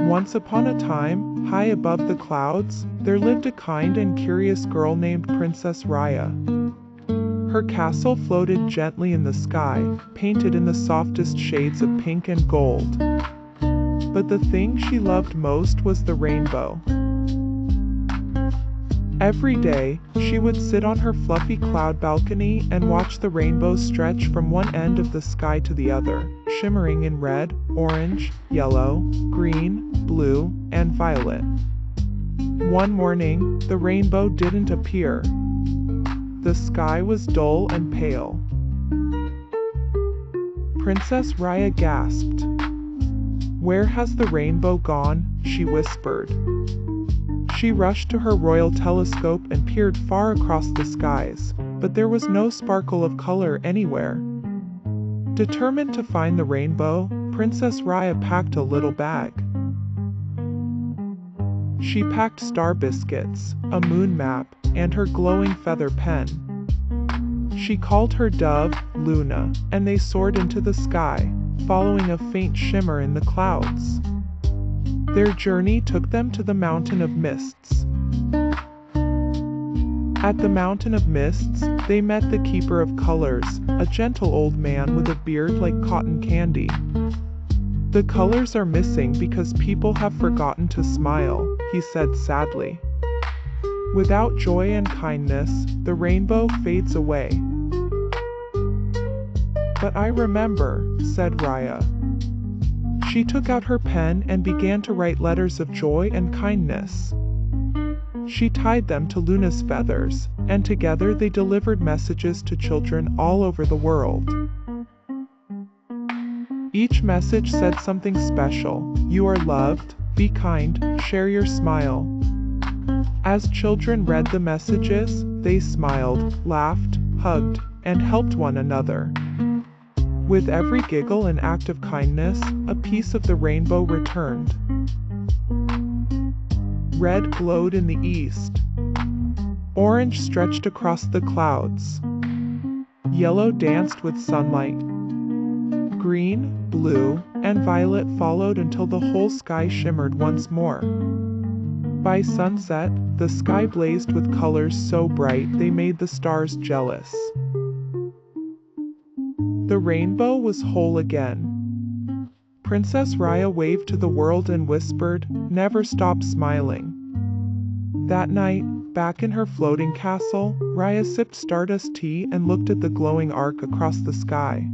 Once upon a time, high above the clouds, there lived a kind and curious girl named Princess Raya. Her castle floated gently in the sky, painted in the softest shades of pink and gold. But the thing she loved most was the rainbow. Every day, she would sit on her fluffy cloud balcony and watch the rainbow stretch from one end of the sky to the other, shimmering in red, orange, yellow, green, blue, and violet. One morning, the rainbow didn't appear. The sky was dull and pale. Princess Raya gasped. "Where has the rainbow gone?" she whispered. She rushed to her royal telescope and peered far across the skies, but there was no sparkle of color anywhere. Determined to find the rainbow, Princess Raya packed a little bag. She packed star biscuits, a moon map, and her glowing feather pen. She called her dove, Luna, and they soared into the sky, following a faint shimmer in the clouds. Their journey took them to the Mountain of Mists. At the Mountain of Mists, they met the Keeper of Colors, a gentle old man with a beard like cotton candy. "The colors are missing because people have forgotten to smile," he said sadly. "Without joy and kindness, the rainbow fades away." "But I remember," said Raya. She took out her pen and began to write letters of joy and kindness. She tied them to Luna's feathers, and together they delivered messages to children all over the world. Each message said something special: "You are loved, be kind, share your smile." As children read the messages, they smiled, laughed, hugged, and helped one another. With every giggle and act of kindness, a piece of the rainbow returned. Red glowed in the east. Orange stretched across the clouds. Yellow danced with sunlight. Green, blue, and violet followed until the whole sky shimmered once more. By sunset, the sky blazed with colors so bright they made the stars jealous. The rainbow was whole again. Princess Raya waved to the world and whispered, "Never stop smiling." That night, back in her floating castle, Raya sipped stardust tea and looked at the glowing arc across the sky.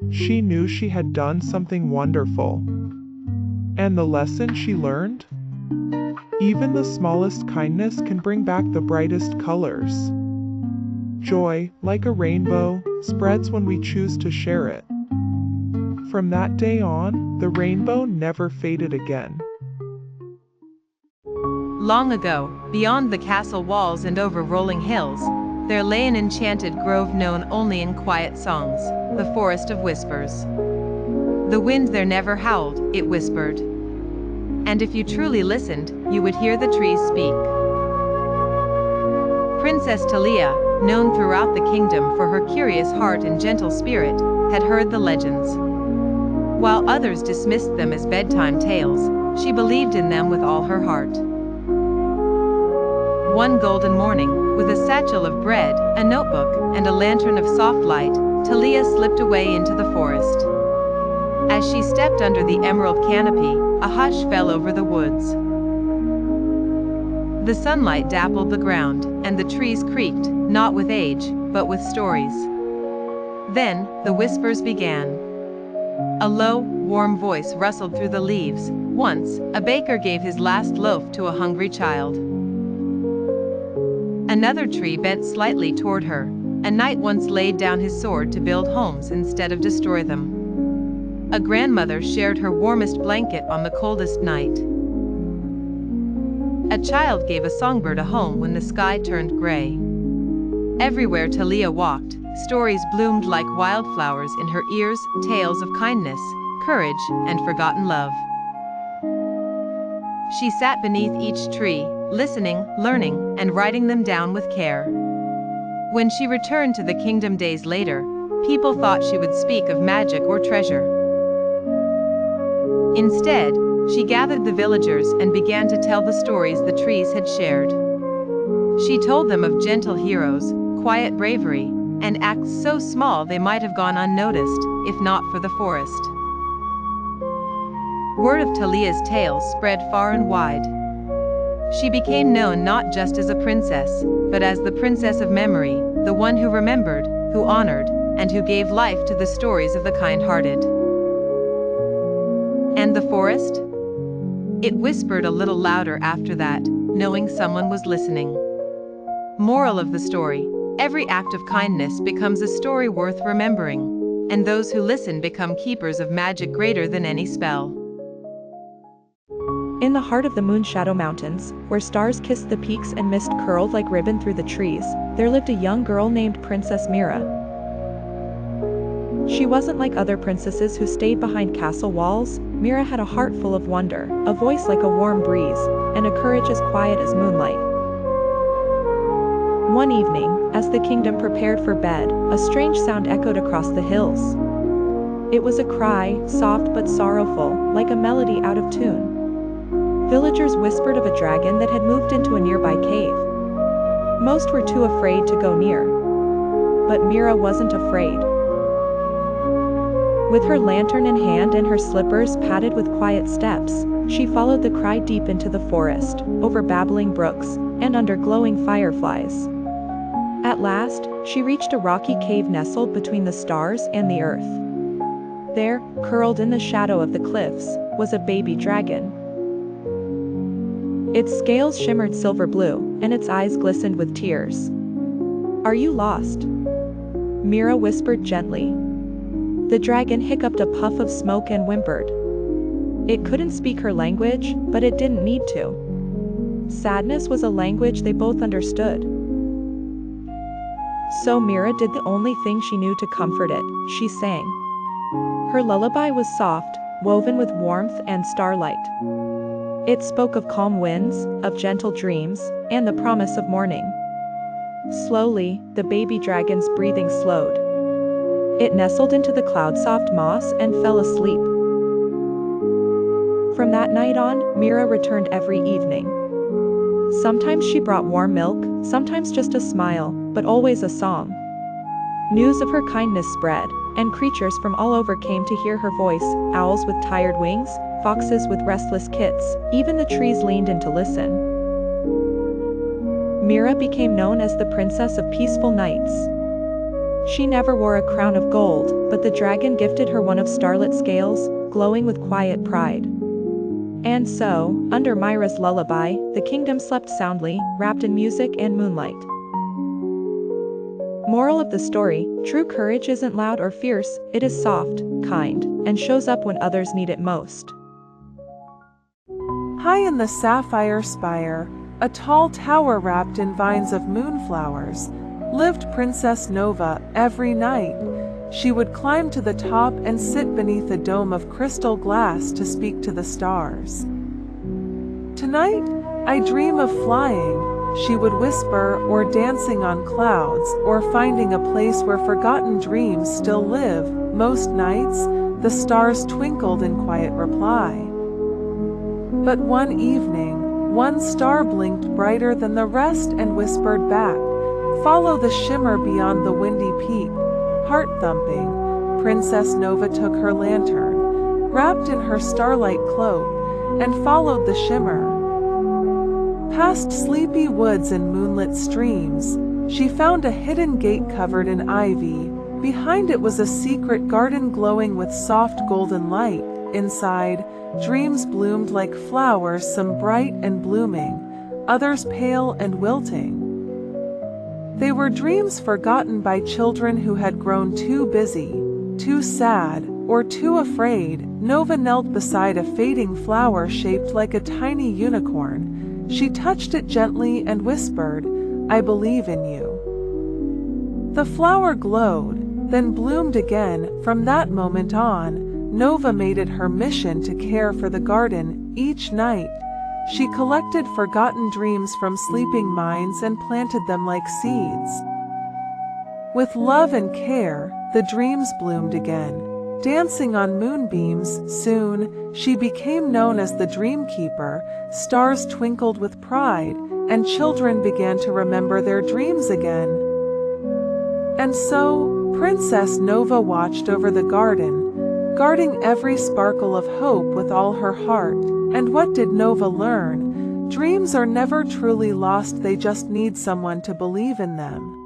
She knew she had done something wonderful. And the lesson she learned? Even the smallest kindness can bring back the brightest colors. Joy, like a rainbow, spreads when we choose to share it. From that day on, the rainbow never faded again. Long ago, beyond the castle walls and over rolling hills, there lay an enchanted grove known only in quiet songs, the Forest of Whispers. The wind there never howled, it whispered. And if you truly listened, you would hear the trees speak. Princess Talia, known throughout the kingdom for her curious heart and gentle spirit, had heard the legends. While others dismissed them as bedtime tales, she believed in them with all her heart. One golden morning, with a satchel of bread, a notebook, and a lantern of soft light, Talia slipped away into the forest. As she stepped under the emerald canopy, a hush fell over the woods. The sunlight dappled the ground, and the trees creaked, not with age, but with stories. Then, the whispers began. A low, warm voice rustled through the leaves. Once, a baker gave his last loaf to a hungry child. Another tree bent slightly toward her. A knight once laid down his sword to build homes instead of destroy them. A grandmother shared her warmest blanket on the coldest night. A child gave a songbird a home when the sky turned gray. Everywhere Talia walked, stories bloomed like wildflowers in her ears, tales of kindness, courage, and forgotten love. She sat beneath each tree, listening, learning, and writing them down with care. When she returned to the kingdom days later, people thought she would speak of magic or treasure. Instead, she gathered the villagers and began to tell the stories the trees had shared. She told them of gentle heroes, quiet bravery, and acts so small they might have gone unnoticed, if not for the forest. Word of Talia's tale spread far and wide. She became known not just as a princess, but as the princess of memory, the one who remembered, who honored, and who gave life to the stories of the kind-hearted. And the forest? It whispered a little louder after that, knowing someone was listening. Moral of the story: every act of kindness becomes a story worth remembering, and those who listen become keepers of magic greater than any spell. In the heart of the Moonshadow Mountains, where stars kissed the peaks and mist curled like ribbon through the trees, there lived a young girl named Princess Mira. She wasn't like other princesses who stayed behind castle walls. Mira had a heart full of wonder, a voice like a warm breeze, and a courage as quiet as moonlight. One evening, as the kingdom prepared for bed, a strange sound echoed across the hills. It was a cry, soft but sorrowful, like a melody out of tune. Villagers whispered of a dragon that had moved into a nearby cave. Most were too afraid to go near. But Mira wasn't afraid. With her lantern in hand and her slippers padded with quiet steps, she followed the cry deep into the forest, over babbling brooks, and under glowing fireflies. At last, she reached a rocky cave nestled between the stars and the earth. There, curled in the shadow of the cliffs, was a baby dragon. Its scales shimmered silver blue, and its eyes glistened with tears. "Are you lost?" Mira whispered gently. The dragon hiccuped a puff of smoke and whimpered. It couldn't speak her language, but it didn't need to. Sadness was a language they both understood. So Mira did the only thing she knew to comfort it: she sang. Her lullaby was soft, woven with warmth and starlight. It spoke of calm winds, of gentle dreams, and the promise of morning. Slowly, the baby dragon's breathing slowed. It nestled into the cloud-soft moss and fell asleep. From that night on, Mira returned every evening. Sometimes she brought warm milk, sometimes just a smile, but always a song. News of her kindness spread, and creatures from all over came to hear her voice: owls with tired wings, foxes with restless kits, even the trees leaned in to listen. Mira became known as the Princess of Peaceful Nights. She never wore a crown of gold, but the dragon gifted her one of starlit scales, glowing with quiet pride. And so, under Mira's lullaby, the kingdom slept soundly, wrapped in music and moonlight. Moral of the story: true courage isn't loud or fierce, it is soft, kind, and shows up when others need it most. High in the sapphire spire, a tall tower wrapped in vines of moonflowers, lived Princess Nova. Every night, she would climb to the top and sit beneath a dome of crystal glass to speak to the stars. "Tonight, I dream of flying," she would whisper, "or dancing on clouds, or finding a place where forgotten dreams still live." Most nights, the stars twinkled in quiet reply. But one evening, one star blinked brighter than the rest and whispered back, "Follow the shimmer beyond the windy peak." Heart-thumping, Princess Nova took her lantern, wrapped in her starlight cloak, and followed the shimmer. Past sleepy woods and moonlit streams, she found a hidden gate covered in ivy. Behind it was a secret garden glowing with soft golden light. Inside, dreams bloomed like flowers, some bright and blooming, others pale and wilting. They were dreams forgotten by children who had grown too busy, too sad, or too afraid. Nova knelt beside a fading flower shaped like a tiny unicorn. She touched it gently and whispered, "I believe in you." The flower glowed, then bloomed again. From that moment on, Nova made it her mission to care for the garden. Each night, she collected forgotten dreams from sleeping minds and planted them like seeds. With love and care, the dreams bloomed again, dancing on moonbeams. Soon, she became known as the Dream Keeper. Stars twinkled with pride, and children began to remember their dreams again. And so, Princess Nova watched over the garden, guarding every sparkle of hope with all her heart. And what did Nova learn? Dreams are never truly lost, they just need someone to believe in them.